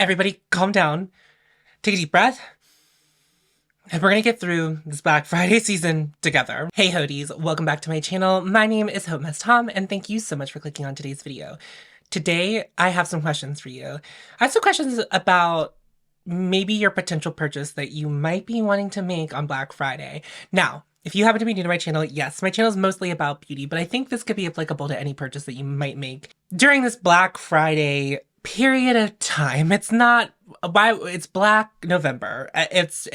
Everybody calm down, take a deep breath, and we're gonna get through this Black Friday season together. Hey Hoties, welcome back to my channel. My name is hautemesstom, and thank you so much for clicking on today's video. Today, I have some questions for you. I have some questions about maybe your potential purchase that you might be wanting to make on Black Friday. Now, if you happen to be new to my channel, yes, my channel is mostly about beauty, but I think this could be applicable to any purchase that you might make during this Black Friday period of time. It's not why it's Black November. It's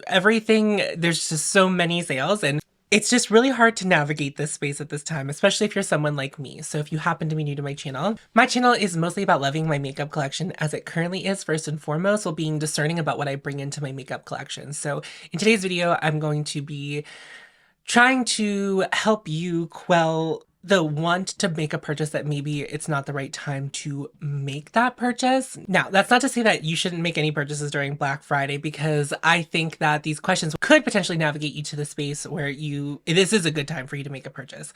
everything. There's just so many sales, and it's just really hard to navigate this space at this time, especially if you're someone like me. So if you happen to be new to my channel is mostly about loving my makeup collection as it currently is first and foremost, while being discerning about what I bring into my makeup collection. So in today's video, I'm going to be trying to help you quell the want to make a purchase that maybe it's not the right time to make that purchase. Now, that's not to say that you shouldn't make any purchases during Black Friday, because I think that these questions could potentially navigate you to the space where this is a good time for you to make a purchase.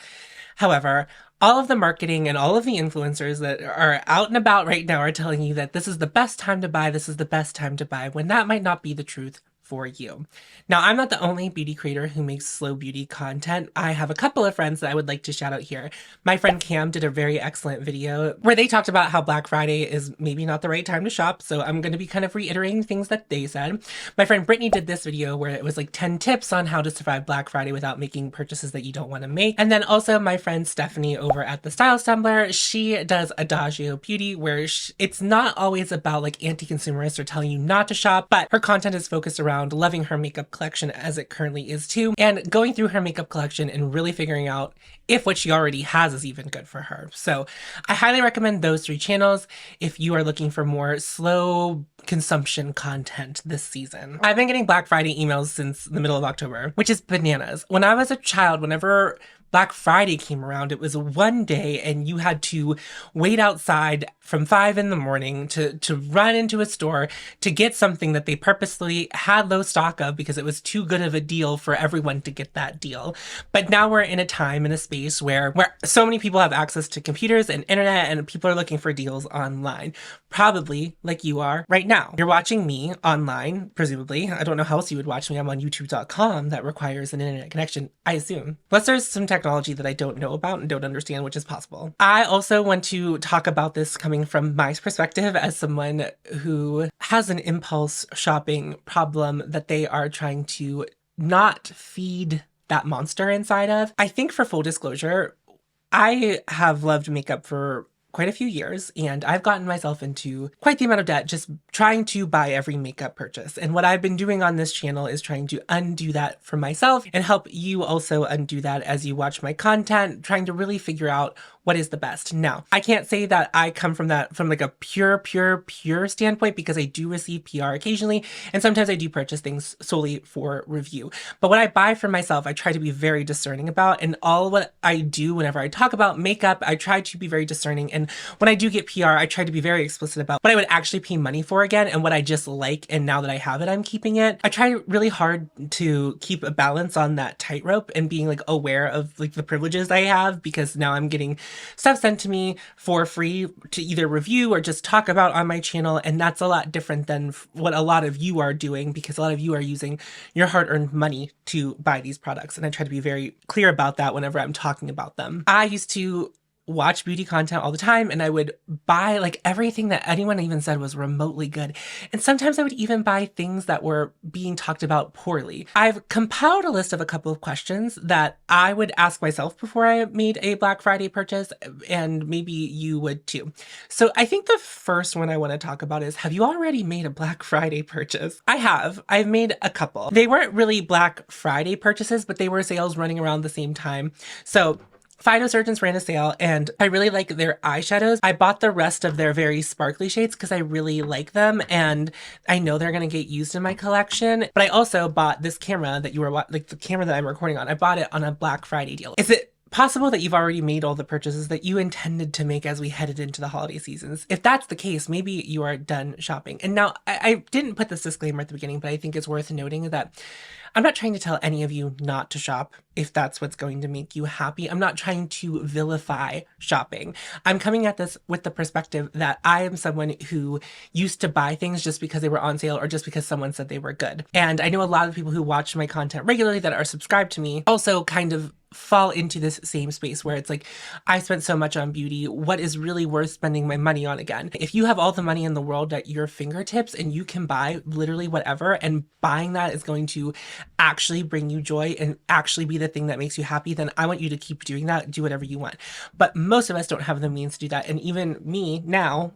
However, all of the marketing and all of the influencers that are out and about right now are telling you that this is the best time to buy, this is the best time to buy, when that might not be the truth for you. Now, I'm not the only beauty creator who makes slow beauty content. I have a couple of friends that I would like to shout out here. My friend Cam did a very excellent video where they talked about how Black Friday is maybe not the right time to shop, so I'm going to be kind of reiterating things that they said. My friend Brittany did this video where it was like 10 tips on how to survive Black Friday without making purchases that you don't want to make. And then also my friend Stephanie over at the Style Stumbler, she does Adagio Beauty, where it's not always about like anti-consumerist or telling you not to shop, but her content is focused around loving her makeup collection as it currently is too, and going through her makeup collection and really figuring out if what she already has is even good for her. So I highly recommend those 3 channels if you are looking for more slow consumption content this season. I've been getting Black Friday emails since the middle of October, which is bananas. When I was a child, whenever Black Friday came around, it was one day and you had to wait outside from 5 in the morning to run into a store to get something that they purposely had low stock of because it was too good of a deal for everyone to get that deal. But now we're in a time and a space where so many people have access to computers and internet, and people are looking for deals online. Probably like you are right now. You're watching me online, presumably. I don't know how else you would watch me. I'm on youtube.com. That requires an internet connection, I assume. Unless there's some technology that I don't know about and don't understand, which is possible. I also want to talk about this coming from my perspective as someone who has an impulse shopping problem that they are trying to not feed that monster inside of. I think, for full disclosure, I have loved makeup for quite a few years, and I've gotten myself into quite the amount of debt just trying to buy every makeup purchase. And what I've been doing on this channel is trying to undo that for myself and help you also undo that as you watch my content, trying to really figure out what is the best. Now, I can't say that I come from like a pure standpoint, because I do receive PR occasionally, and sometimes I do purchase things solely for review. But what I buy for myself, I try to be very discerning about, and all what I do whenever I talk about makeup, I try to be very discerning. And when I do get PR, I try to be very explicit about what I would actually pay money for again, and what I just like, and now that I have it, I'm keeping it. I try really hard to keep a balance on that tightrope and being like aware of like the privileges I have, because now I'm getting stuff sent to me for free to either review or just talk about on my channel, and that's a lot different than what a lot of you are doing, because a lot of you are using your hard-earned money to buy these products, and I try to be very clear about that whenever I'm talking about them. I used to watch beauty content all the time, and I would buy like everything that anyone even said was remotely good. And sometimes I would even buy things that were being talked about poorly. I've compiled a list of a couple of questions that I would ask myself before I made a Black Friday purchase, and maybe you would too. So I think the first one I want to talk about is, have you already made a Black Friday purchase? I have. I've made a couple. They weren't really Black Friday purchases, but they were sales running around the same time. So Phytosurgeons ran a sale, and I really like their eyeshadows. I bought the rest of their very sparkly shades because I really like them, and I know they're going to get used in my collection. But I also bought this camera that like the camera that I'm recording on. I bought it on a Black Friday deal. Is it possible that you've already made all the purchases that you intended to make as we headed into the holiday seasons. If that's the case, maybe you are done shopping. And now I didn't put this disclaimer at the beginning, but I think it's worth noting that I'm not trying to tell any of you not to shop if that's what's going to make you happy. I'm not trying to vilify shopping. I'm coming at this with the perspective that I am someone who used to buy things just because they were on sale or just because someone said they were good. And I know a lot of people who watch my content regularly that are subscribed to me also kind of fall into this same space where it's like, I spent so much on beauty. What is really worth spending my money on again? If you have all the money in the world at your fingertips and you can buy literally whatever, and buying that is going to actually bring you joy and actually be the thing that makes you happy, then I want you to keep doing that. Do whatever you want. But most of us don't have the means to do that. And even me now,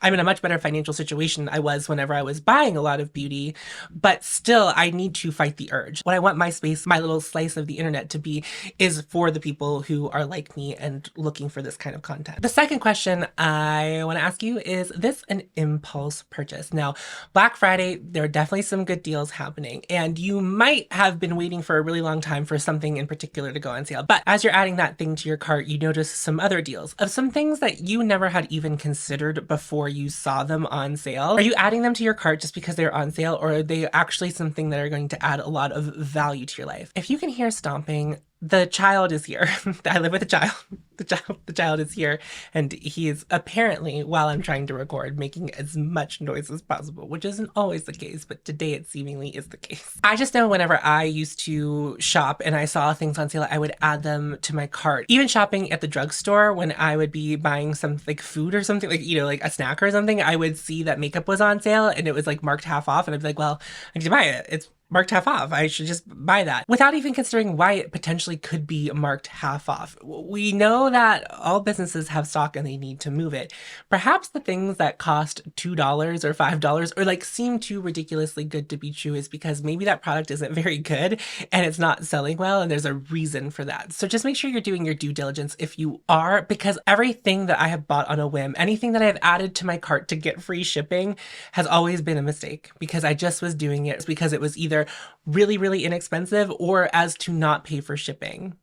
I'm in a much better financial situation than I was whenever I was buying a lot of beauty, but still I need to fight the urge. What I want my space, my little slice of the internet to be is for the people who are like me and looking for this kind of content. The second question I want to ask you, is this an impulse purchase? Now, Black Friday, there are definitely some good deals happening, and you might have been waiting for a really long time for something in particular to go on sale. But as you're adding that thing to your cart, you notice some other deals of some things that you never had even considered before you saw them on sale. Are you adding them to your cart just because they're on sale, or are they actually something that are going to add a lot of value to your life? If you can hear stomping, the child is here. I live with a child. The child is here, and he is apparently, while I'm trying to record, making as much noise as possible, which isn't always the case, but today it seemingly is the case. I just know whenever I used to shop and I saw things on sale, I would add them to my cart. Even shopping at the drugstore, when I would be buying some like food or something, like, you know, like a snack or something, I would see that makeup was on sale and it was like marked half off, and I'd be like, well, I need to buy it. It's marked half off. I should just buy that, without even considering why it potentially could be marked half off. We know that all businesses have stock and they need to move it. Perhaps the things that cost $2 or $5 or like seem too ridiculously good to be true is because maybe that product isn't very good and it's not selling well, and there's a reason for that. So just make sure you're doing your due diligence if you are, because everything that I have bought on a whim, anything that I've added to my cart to get free shipping, has always been a mistake, because I just was doing it because it was either really, really inexpensive or as to not pay for shipping.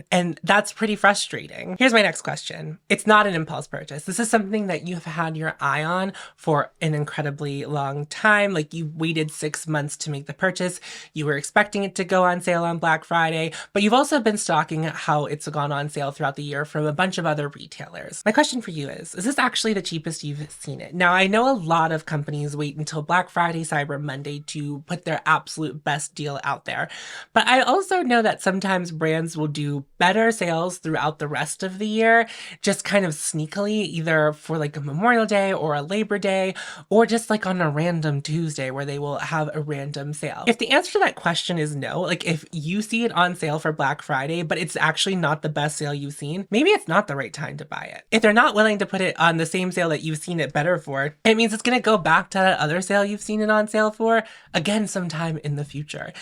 And that's pretty frustrating. Here's my next question. It's not an impulse purchase. This is something that you have had your eye on for an incredibly long time. Like, you waited 6 months to make the purchase. You were expecting it to go on sale on Black Friday, but you've also been stalking how it's gone on sale throughout the year from a bunch of other retailers. My question for you is this actually the cheapest you've seen it? Now, I know a lot of companies wait until Black Friday, Cyber Monday to put their absolute best deal out there. But I also know that sometimes brands will do better sales throughout the rest of the year, just kind of sneakily, either for like a Memorial Day or a Labor Day, or just like on a random Tuesday where they will have a random sale. If the answer to that question is no, like if you see it on sale for Black Friday, but it's actually not the best sale you've seen, maybe it's not the right time to buy it. If they're not willing to put it on the same sale that you've seen it better for, it means it's going to go back to that other sale you've seen it on sale for again sometime in the future.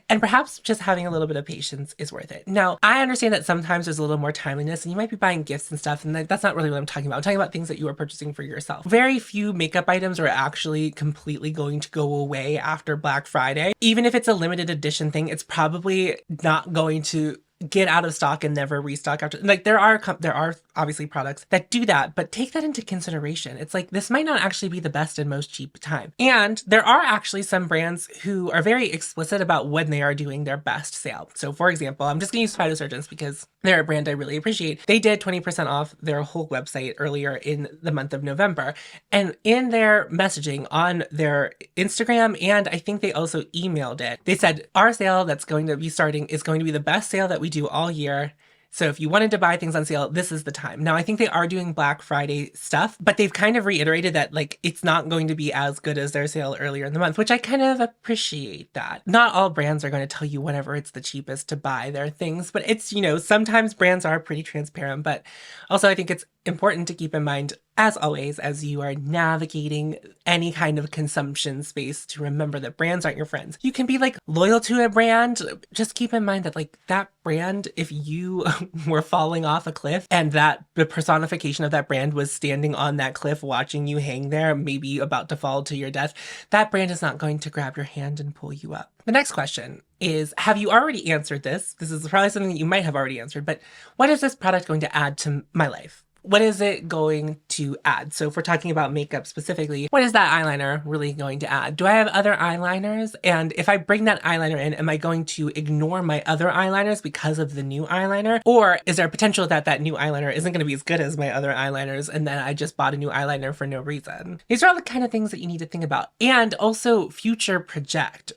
And perhaps just having a little bit of patience is worth it. Now, I understand that sometimes there's a little more timeliness and you might be buying gifts and stuff, and that's not really what I'm talking about. I'm talking about things that you are purchasing for yourself. Very few makeup items are actually completely going to go away after Black Friday. Even if it's a limited edition thing, it's probably not going to get out of stock and never restock after. Like, there are obviously products that do that, but take that into consideration. It's like, this might not actually be the best and most cheap time. And there are actually some brands who are very explicit about when they are doing their best sale. So for example, I'm just gonna use Phytosurgeons because they're a brand I really appreciate. They did 20% off their whole website earlier in the month of November. And in their messaging on their Instagram, and I think they also emailed it, they said, our sale that's going to be starting is going to be the best sale that we do all year. So if you wanted to buy things on sale, this is the time. Now, I think they are doing Black Friday stuff, but they've kind of reiterated that like it's not going to be as good as their sale earlier in the month, which I kind of appreciate that. Not all brands are going to tell you whenever it's the cheapest to buy their things, but it's, you know, sometimes brands are pretty transparent, but also I think it's important to keep in mind, as always, as you are navigating any kind of consumption space, to remember that brands aren't your friends. You can be like loyal to a brand. Just keep in mind that like that brand, if you were falling off a cliff and that the personification of that brand was standing on that cliff watching you hang there, maybe about to fall to your death, that brand is not going to grab your hand and pull you up. The next question is, have you already answered this? This is probably something that you might have already answered, but what is this product going to add to my life? What is it going to add? So if we're talking about makeup specifically, what is that eyeliner really going to add? Do I have other eyeliners? And if I bring that eyeliner in, am I going to ignore my other eyeliners because of the new eyeliner? Or is there a potential that that new eyeliner isn't going to be as good as my other eyeliners and then I just bought a new eyeliner for no reason? These are all the kind of things that you need to think about. And also future project.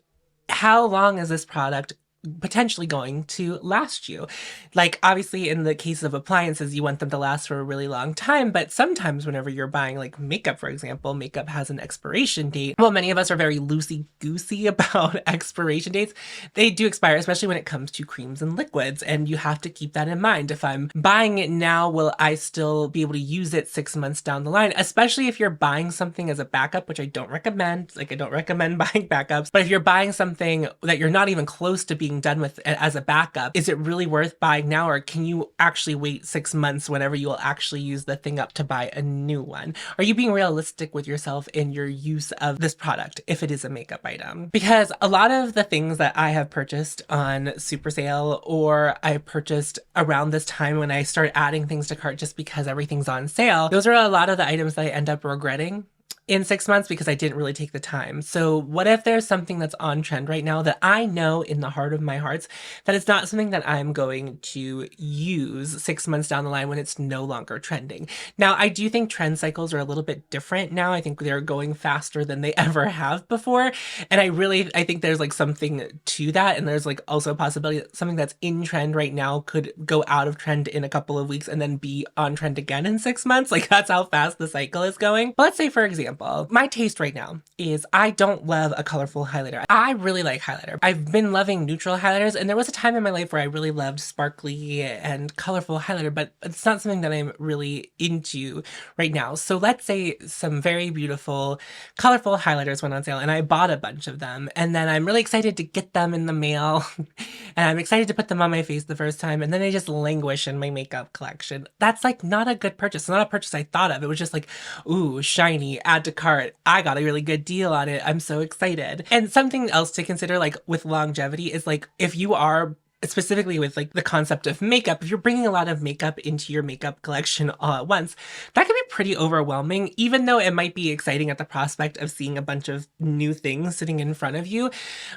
How long is this product potentially going to last you? Like, obviously in the case of appliances, you want them to last for a really long time, but sometimes whenever you're buying like makeup, for example, makeup has an expiration date. Well, many of us are very loosey-goosey about expiration dates. They do expire, especially when it comes to creams and liquids, and you have to keep that in mind. If I'm buying it now, will I still be able to use it 6 months down the line? Especially if you're buying something as a backup, which I don't recommend. Like, I don't recommend buying backups, but if you're buying something that you're not even close to being done with as a backup, is it really worth buying now, or can you actually wait 6 months whenever you will actually use the thing up to buy a new one? Are you being realistic with yourself in your use of this product if it is a makeup item? Because a lot of the things that I have purchased on super sale, or I purchased around this time when I start adding things to cart just because everything's on sale, those are a lot of the items that I end up regretting in 6 months because I didn't really take the time. So what if there's something that's on trend right now that I know in the heart of my hearts that it's not something that I'm going to use 6 months down the line when it's no longer trending? Now, I do think trend cycles are a little bit different now. I think they're going faster than they ever have before. And I think there's like something to that. And there's like also a possibility that something that's in trend right now could go out of trend in a couple of weeks and then be on trend again in 6 months. Like, that's how fast the cycle is going. But let's say, for example, my taste right now is I don't love a colorful highlighter. I really like highlighter. I've been loving neutral highlighters, and there was a time in my life where I really loved sparkly and colorful highlighter, but it's not something that I'm really into right now. So let's say some very beautiful, colorful highlighters went on sale, and I bought a bunch of them, and then I'm really excited to get them in the mail, and I'm excited to put them on my face the first time, and then they just languish in my makeup collection. That's like not a good purchase. It's not a purchase I thought of. It was just like, ooh, shiny, add to cart. I got a really good deal on it. I'm so excited. And something else to consider, like with longevity, is like if you are specifically with like the concept of makeup, if you're bringing a lot of makeup into your makeup collection all at once, that can be pretty overwhelming. Even though it might be exciting at the prospect of seeing a bunch of new things sitting in front of you,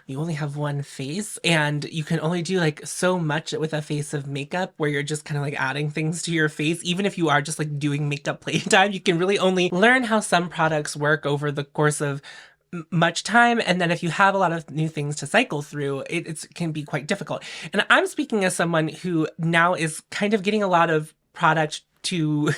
you only have one face and you can only do like so much with a face of makeup where you're just kind of like adding things to your face. Even if you are just like doing makeup playtime, you can really only learn how some products work over the course of much time, and then if you have a lot of new things to cycle through, it can be quite difficult. And I'm speaking as someone who now is kind of getting a lot of product to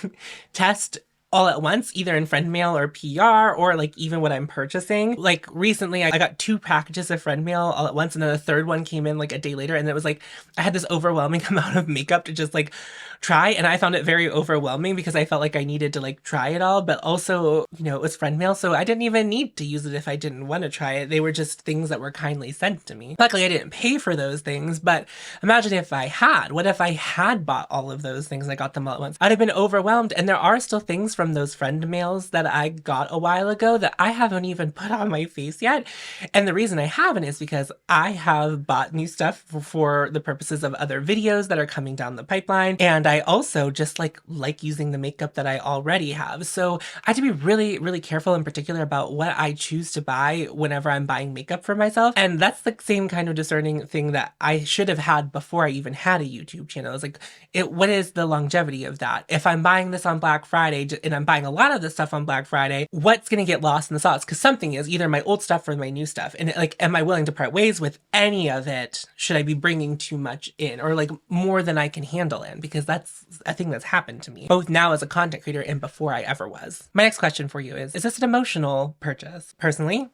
test all at once, either in friend mail or PR, or like even what I'm purchasing. Like recently I got 2 packages of friend mail all at once, and then the third one came in like a day later, and it was like I had this overwhelming amount of makeup to just like try, and I found it very overwhelming because I felt like I needed to like try it all, but also, you know, it was friend mail, so I didn't even need to use it if I didn't want to try it. They were just things that were kindly sent to me. Luckily I didn't pay for those things, but imagine if I had. What if I had bought all of those things and I got them all at once? I'd have been overwhelmed. And there are still things from those friend mails that I got a while ago that I haven't even put on my face yet. And the reason I haven't is because I have bought new stuff for the purposes of other videos that are coming down the pipeline, and I also just like using the makeup that I already have. So I have to be really, really careful in particular about what I choose to buy whenever I'm buying makeup for myself. And that's the same kind of discerning thing that I should have had before I even had a YouTube channel. It's like, what is the longevity of that? If I'm buying this on Black Friday and I'm buying a lot of this stuff on Black Friday, what's going to get lost in the sauce? Because something is either my old stuff or my new stuff. And like, am I willing to part ways with any of it? Should I be bringing too much in, or like more than I can handle in? Because that's a thing that's happened to me, both now as a content creator and before I ever was. My next question for you is this an emotional purchase? Personally,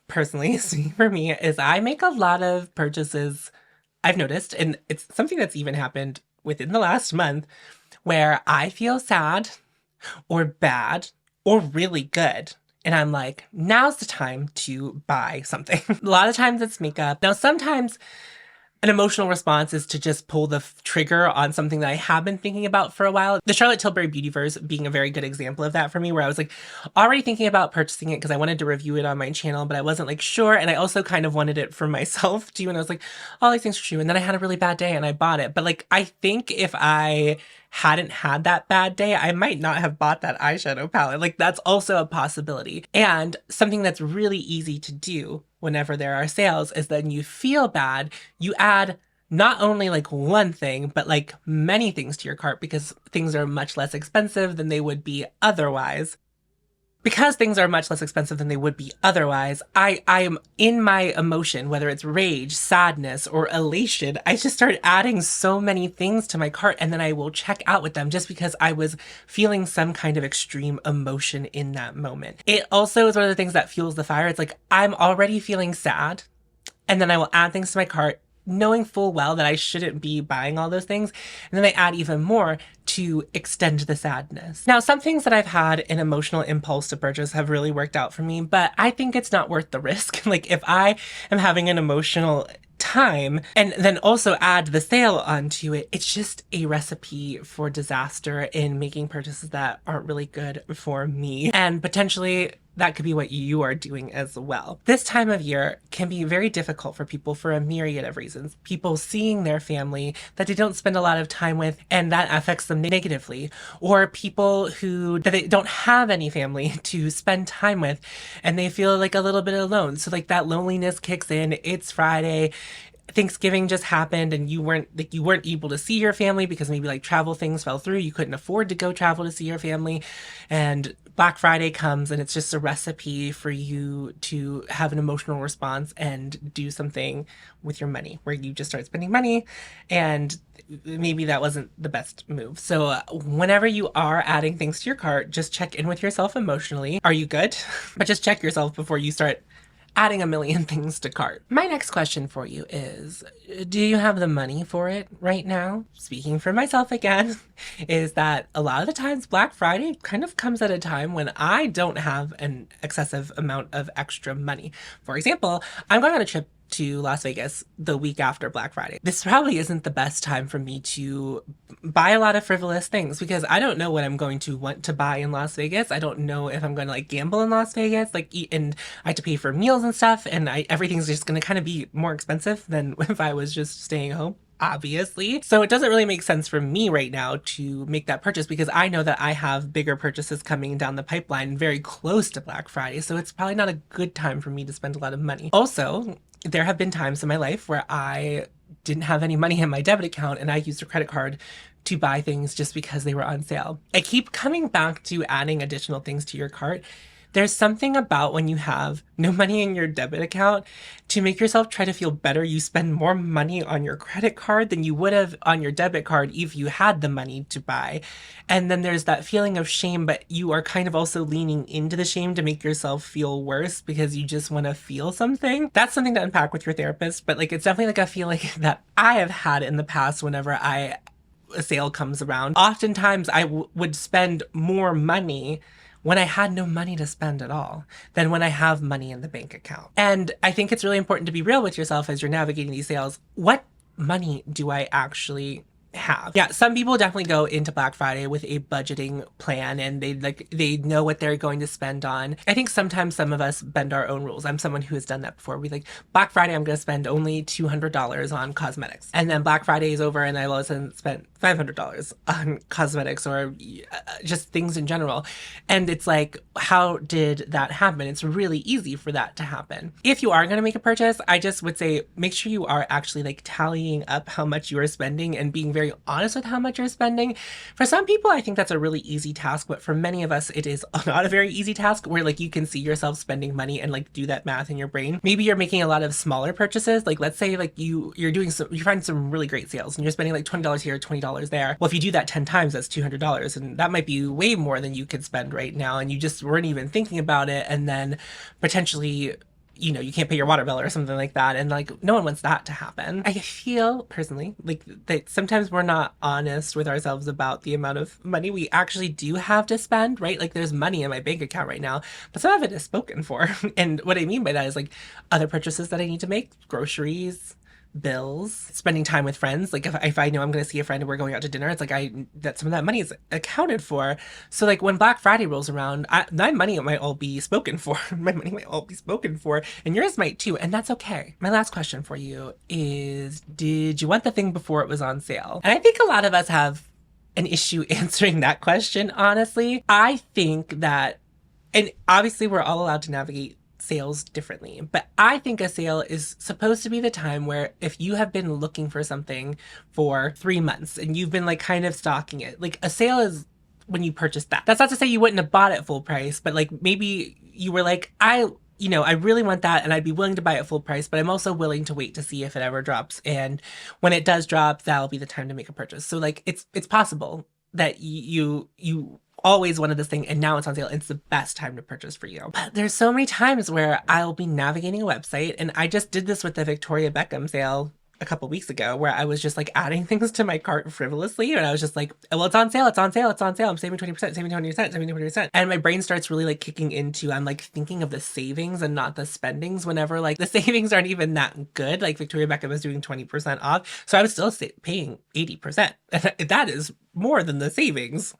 speaking for me, is I make a lot of purchases, I've noticed, and it's something that's even happened within the last month, where I feel sad or bad or really good. And I'm like, now's the time to buy something. A lot of times it's makeup. Now, sometimes an emotional response is to just pull the trigger on something that I have been thinking about for a while. The Charlotte Tilbury Beautyverse being a very good example of that for me, where I was like already thinking about purchasing it because I wanted to review it on my channel, but I wasn't like sure. And I also kind of wanted it for myself too. And I was like, all these things are true. And then I had a really bad day and I bought it. But like, I think if I hadn't had that bad day, I might not have bought that eyeshadow palette. Like, that's also a possibility. And something that's really easy to do whenever there are sales is that when you feel bad, you add not only like one thing, but like many things to your cart because things are much less expensive than they would be otherwise. Because things are much less expensive than they would be otherwise, I am in my emotion, whether it's rage, sadness, or elation, I just start adding so many things to my cart and then I will check out with them just because I was feeling some kind of extreme emotion in that moment. It also is one of the things that fuels the fire. It's like, I'm already feeling sad and then I will add things to my cart knowing full well that I shouldn't be buying all those things. And then I add even more to extend the sadness. Now, some things that I've had an emotional impulse to purchase have really worked out for me, but I think it's not worth the risk. Like, if I am having an emotional time and then also add the sale onto it, it's just a recipe for disaster in making purchases that aren't really good for me. And potentially that could be what you are doing as well. This time of year can be very difficult for people for a myriad of reasons. People seeing their family that they don't spend a lot of time with and that affects them negatively, or people that they don't have any family to spend time with and they feel like a little bit alone. So like that loneliness kicks in. It's Friday. Thanksgiving just happened and you weren't able to see your family because maybe like travel things fell through. You couldn't afford to go travel to see your family. And Black Friday comes and it's just a recipe for you to have an emotional response and do something with your money where you just start spending money, and maybe that wasn't the best move. So whenever you are adding things to your cart, just check in with yourself emotionally. Are you good? But just check yourself before you start adding a million things to cart. My next question for you is, do you have the money for it right now? Speaking for myself again, is that a lot of the times Black Friday kind of comes at a time when I don't have an excessive amount of extra money. For example, I'm going on a trip to Las Vegas the week after Black Friday. This probably isn't the best time for me to buy a lot of frivolous things because I don't know what I'm going to want to buy in Las Vegas. I don't know if I'm going to like gamble in Las Vegas, like eat, and I have to pay for meals and stuff, and everything's just going to kind of be more expensive than if I was just staying home, obviously. So it doesn't really make sense for me right now to make that purchase because I know that I have bigger purchases coming down the pipeline very close to Black Friday. So it's probably not a good time for me to spend a lot of money. Also, there have been times in my life where I didn't have any money in my debit account and I used a credit card to buy things just because they were on sale. I keep coming back to adding additional things to your cart. There's something about when you have no money in your debit account, to make yourself try to feel better, you spend more money on your credit card than you would have on your debit card if you had the money to buy. And then there's that feeling of shame, but you are kind of also leaning into the shame to make yourself feel worse because you just want to feel something. That's something to unpack with your therapist, but like it's definitely like a feeling that I have had in the past whenever a sale comes around. Oftentimes I would spend more money when I had no money to spend at all than when I have money in the bank account. And I think it's really important to be real with yourself as you're navigating these sales. What money do I actually have? Yeah, some people definitely go into Black Friday with a budgeting plan and they know what they're going to spend on. I think sometimes some of us bend our own rules. I'm someone who has done that before. We like, Black Friday, I'm going to spend only $200 on cosmetics. And then Black Friday is over and I will spend $500 on cosmetics or just things in general. And it's like, how did that happen? It's really easy for that to happen. If you are going to make a purchase, I just would say, make sure you are actually like tallying up how much you are spending and being very honest with how much you're spending. For some people, I think that's a really easy task, but for many of us, it is not a very easy task where like you can see yourself spending money and like do that math in your brain. Maybe you're making a lot of smaller purchases. Like let's say like you find some really great sales and you're spending like $20 here, $20 there. Well, if you do that 10 times, that's $200 and that might be way more than you could spend right now. And you just weren't even thinking about it. And then potentially you know, you can't pay your water bill or something like that. And like, no one wants that to happen. I feel personally like that sometimes we're not honest with ourselves about the amount of money we actually do have to spend, right? Like there's money in my bank account right now, but some of it is spoken for. And what I mean by that is like other purchases that I need to make, groceries, bills, spending time with friends. Like if I know I'm going to see a friend and we're going out to dinner, it's like that some of that money is accounted for. So like when Black Friday rolls around, my money might all be spoken for. My money might all be spoken for, and yours might too, and that's okay. My last question for you is, did you want the thing before it was on sale? And I think a lot of us have an issue answering that question, honestly. I think that, and obviously we're all allowed to navigate sales differently, but I think a sale is supposed to be the time where if you have been looking for something for 3 months and you've been like kind of stalking it, like a sale is when you purchase that. That's not to say you wouldn't have bought it full price, but like maybe you were like, I really want that and I'd be willing to buy it full price, but I'm also willing to wait to see if it ever drops. And when it does drop, that'll be the time to make a purchase. So like it's possible that you always wanted this thing and now it's on sale. It's the best time to purchase for you. But there's so many times where I'll be navigating a website, and I just did this with the Victoria Beckham sale a couple weeks ago, where I was just like adding things to my cart frivolously, and I was just like, well, it's on sale, it's on sale, it's on sale, I'm saving 20%, saving 20%, saving 20%. And my brain starts really like kicking into, I'm like thinking of the savings and not the spendings, whenever like the savings aren't even that good. Like Victoria Beckham was doing 20% off, so I was still paying 80%. And that is more than the savings.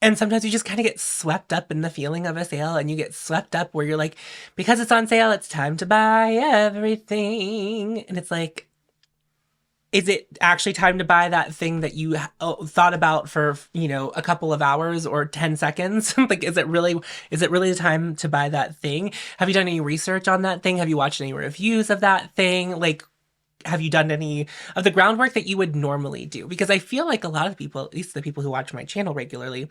And sometimes you just kind of get swept up in the feeling of a sale, and you get swept up where you're like, because it's on sale, it's time to buy everything. And it's like, is it actually time to buy that thing that you thought about for, you know, a couple of hours or 10 seconds? Like, is it really the time to buy that thing? Have you done any research on that thing? Have you watched any reviews of that thing? Like, have you done any of the groundwork that you would normally do? Because I feel like a lot of people, at least the people who watch my channel regularly,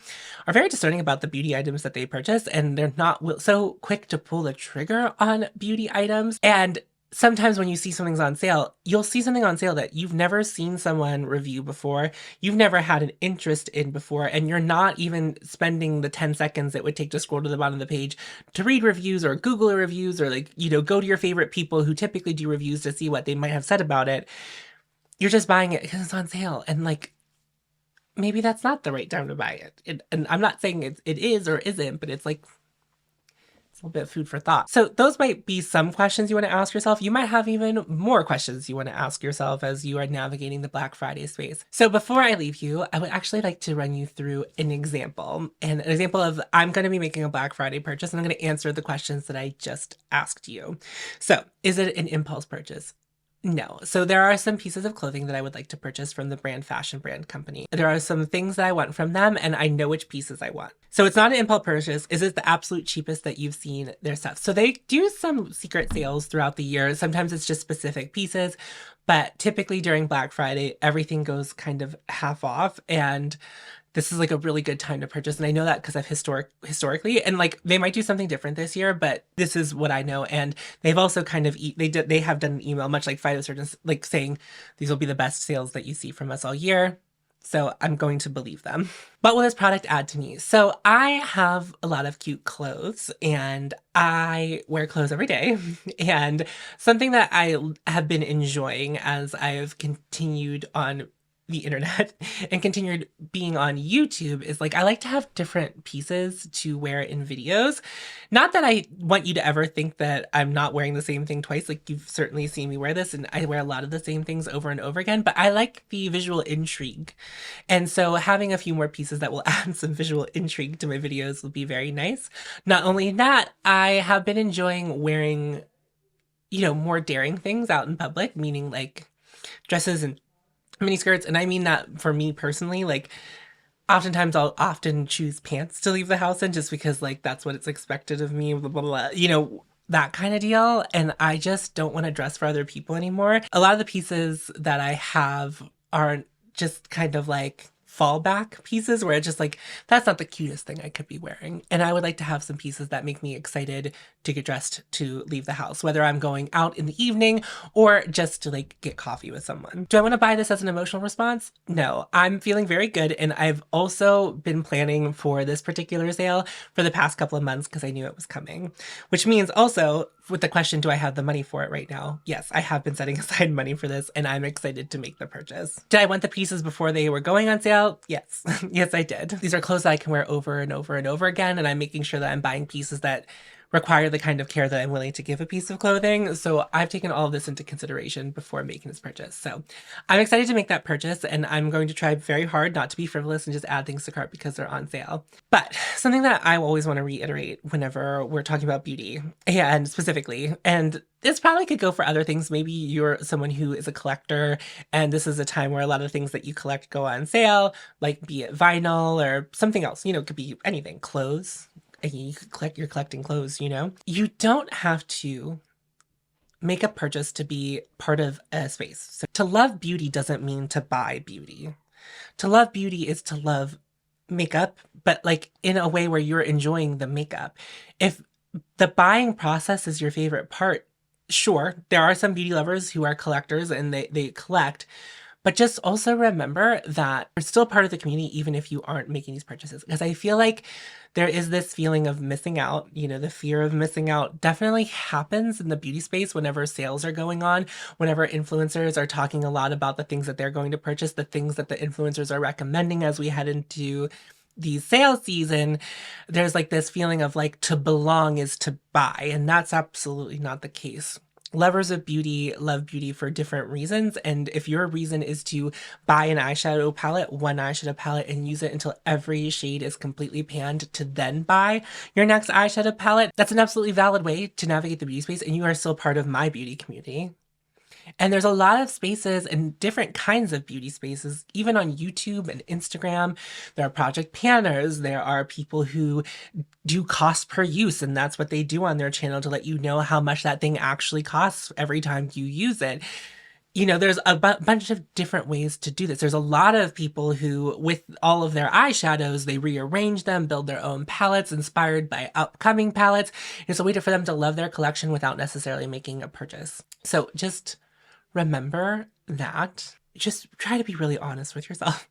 are very discerning about the beauty items that they purchase, and they're not so quick to pull the trigger on beauty items. And sometimes when you see something's on sale, you'll see something on sale that you've never seen someone review before, you've never had an interest in before, and you're not even spending the 10 seconds it would take to scroll to the bottom of the page to read reviews or Google reviews, or like, you know, go to your favorite people who typically do reviews to see what they might have said about it. You're just buying it because it's on sale, and like, maybe that's not the right time to buy it. And I'm not saying it is or isn't, but it's like, a bit of food for thought. So those might be some questions you want to ask yourself. You might have even more questions you want to ask yourself as you are navigating the Black Friday space. So before I leave you, I would actually like to run you through an example. And an example of, I'm going to be making a Black Friday purchase, and I'm going to answer the questions that I just asked you. So is it an impulse purchase? No. So there are some pieces of clothing that I would like to purchase from the fashion brand company. There are some things that I want from them, and I know which pieces I want. So it's not an impulse purchase. Is it the absolute cheapest that you've seen their stuff? So they do some secret sales throughout the year. Sometimes it's just specific pieces, but typically during Black Friday, everything goes kind of half off, and this is like a really good time to purchase. And I know that because I've historically, and like they might do something different this year, but this is what I know. And they've also kind of, they have done an email, much like Phytosurgeons, like saying these will be the best sales that you see from us all year. So I'm going to believe them. What will this product add to me? So I have a lot of cute clothes, and I wear clothes every day. And something that I have been enjoying as I've continued on the internet and continued being on YouTube is like, I like to have different pieces to wear in videos. Not that I want you to ever think that I'm not wearing the same thing twice. Like, you've certainly seen me wear this, and I wear a lot of the same things over and over again, but I like the visual intrigue. And so having a few more pieces that will add some visual intrigue to my videos will be very nice. Not only that, I have been enjoying wearing, you know, more daring things out in public, meaning like dresses and mini skirts. And I mean that for me personally, like oftentimes I'll often choose pants to leave the house in, just because like that's what it's expected of me, blah, blah, blah, you know, that kind of deal. And I just don't want to dress for other people anymore. A lot of the pieces that I have are just kind of like fallback pieces where it's just like, that's not the cutest thing I could be wearing. And I would like to have some pieces that make me excited to get dressed to leave the house, whether I'm going out in the evening or just to like get coffee with someone. Do I want to buy this as an emotional response? No, I'm feeling very good. And I've also been planning for this particular sale for the past couple of months because I knew it was coming, which means also with the question, do I have the money for it right now? Yes, I have been setting aside money for this, and I'm excited to make the purchase. Did I want the pieces before they were going on sale? Yes. Yes, I did. These are clothes that I can wear over and over and over again, and I'm making sure that I'm buying pieces that require the kind of care that I'm willing to give a piece of clothing. So I've taken all of this into consideration before making this purchase. So I'm excited to make that purchase, and I'm going to try very hard not to be frivolous and just add things to cart because they're on sale. But something that I always want to reiterate whenever we're talking about beauty, and specifically, and this probably could go for other things. Maybe you're someone who is a collector and this is a time where a lot of things that you collect go on sale, like be it vinyl or something else, it could be anything, clothes. You're collecting clothes, You don't have to make a purchase to be part of a space. So to love beauty doesn't mean to buy beauty. To love beauty is to love makeup, but like in a way where you're enjoying the makeup. If the buying process is your favorite part, sure, there are some beauty lovers who are collectors and they collect, but just also remember that you're still part of the community even if you aren't making these purchases. Because I feel like there is this feeling of missing out, the fear of missing out definitely happens in the beauty space whenever sales are going on, whenever influencers are talking a lot about the things that they're going to purchase, the things that the influencers are recommending as we head into the sales season. There's like this feeling of like to belong is to buy, and that's absolutely not the case. Lovers of beauty love beauty for different reasons, and if your reason is to buy an eyeshadow palette, one eyeshadow palette, and use it until every shade is completely panned to then buy your next eyeshadow palette, that's an absolutely valid way to navigate the beauty space, and you are still part of my beauty community. And there's a lot of spaces and different kinds of beauty spaces, even on YouTube and Instagram. There are project panners. There are people who do cost per use, and that's what they do on their channel to let you know how much that thing actually costs every time you use it. There's a bunch of different ways to do this. There's a lot of people who, with all of their eyeshadows, they rearrange them, build their own palettes inspired by upcoming palettes. It's a way for them to love their collection without necessarily making a purchase. So just remember that. Just try to be really honest with yourself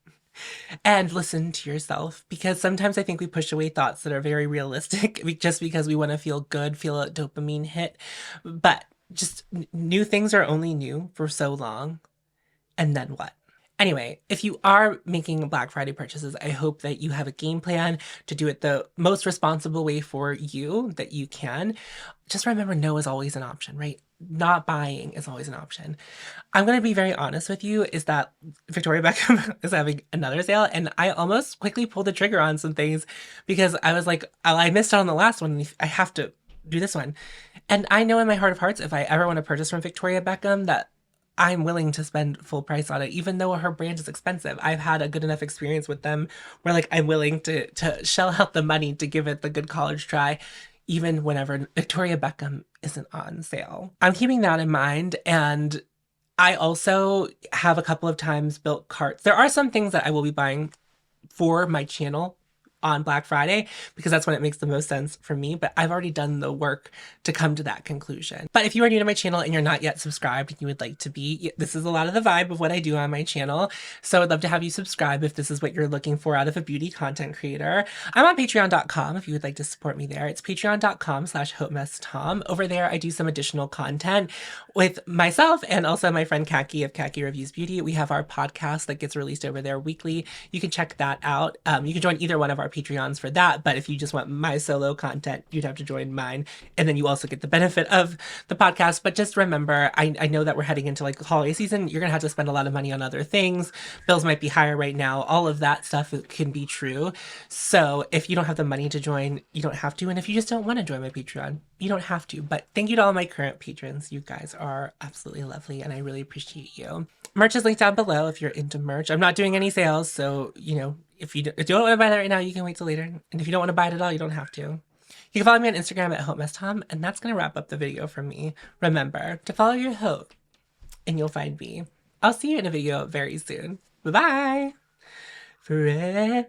and listen to yourself, because sometimes I think we push away thoughts that are very realistic just because we want to feel good, feel a dopamine hit. But just new things are only new for so long. And then what? Anyway, if you are making Black Friday purchases, I hope that you have a game plan to do it the most responsible way for you that you can. Just remember, no is always an option, right? Not buying is always an option. I'm going to be very honest with you, is that Victoria Beckham is having another sale, and I almost quickly pulled the trigger on some things because I was like, I missed out on the last one. I have to do this one. And I know in my heart of hearts, if I ever want to purchase from Victoria Beckham, that I'm willing to spend full price on it, even though her brand is expensive. I've had a good enough experience with them where like I'm willing to shell out the money to give it the good college try, even whenever Victoria Beckham isn't on sale. I'm keeping that in mind, and I also have a couple of times built carts. There are some things that I will be buying for my channel on Black Friday because that's when it makes the most sense for me, but I've already done the work to come to that conclusion. But if you are new to my channel and you're not yet subscribed and you would like to be, this is a lot of the vibe of what I do on my channel. So I'd love to have you subscribe if this is what you're looking for out of a beauty content creator. I'm on patreon.com if you would like to support me there. It's patreon.com/hautemesstom. Over there, I do some additional content with myself and also my friend Kackie of Kackie Reviews Beauty. We have our podcast that gets released over there weekly. You can check that out. You can join either one of our Patreons for that, but if you just want my solo content, you'd have to join mine, and then you also get the benefit of the podcast. But just remember, I know that we're heading into like the holiday season. You're gonna have to spend a lot of money on other things. Bills might be higher right now. All of that stuff can be true. So if you don't have the money to join, you don't have to. And if you just don't want to join my Patreon, you don't have to. But thank you to all my current patrons. You guys are absolutely lovely, and I really appreciate you. Merch is linked down below if you're into merch. I'm not doing any sales, so if you don't want to buy that right now, you can wait till later. And if you don't want to buy it at all, you don't have to. You can follow me on Instagram at hautemesstom, and that's going to wrap up the video from me. Remember to follow your hope, and you'll find me. I'll see you in a video very soon. Bye-bye. Forever.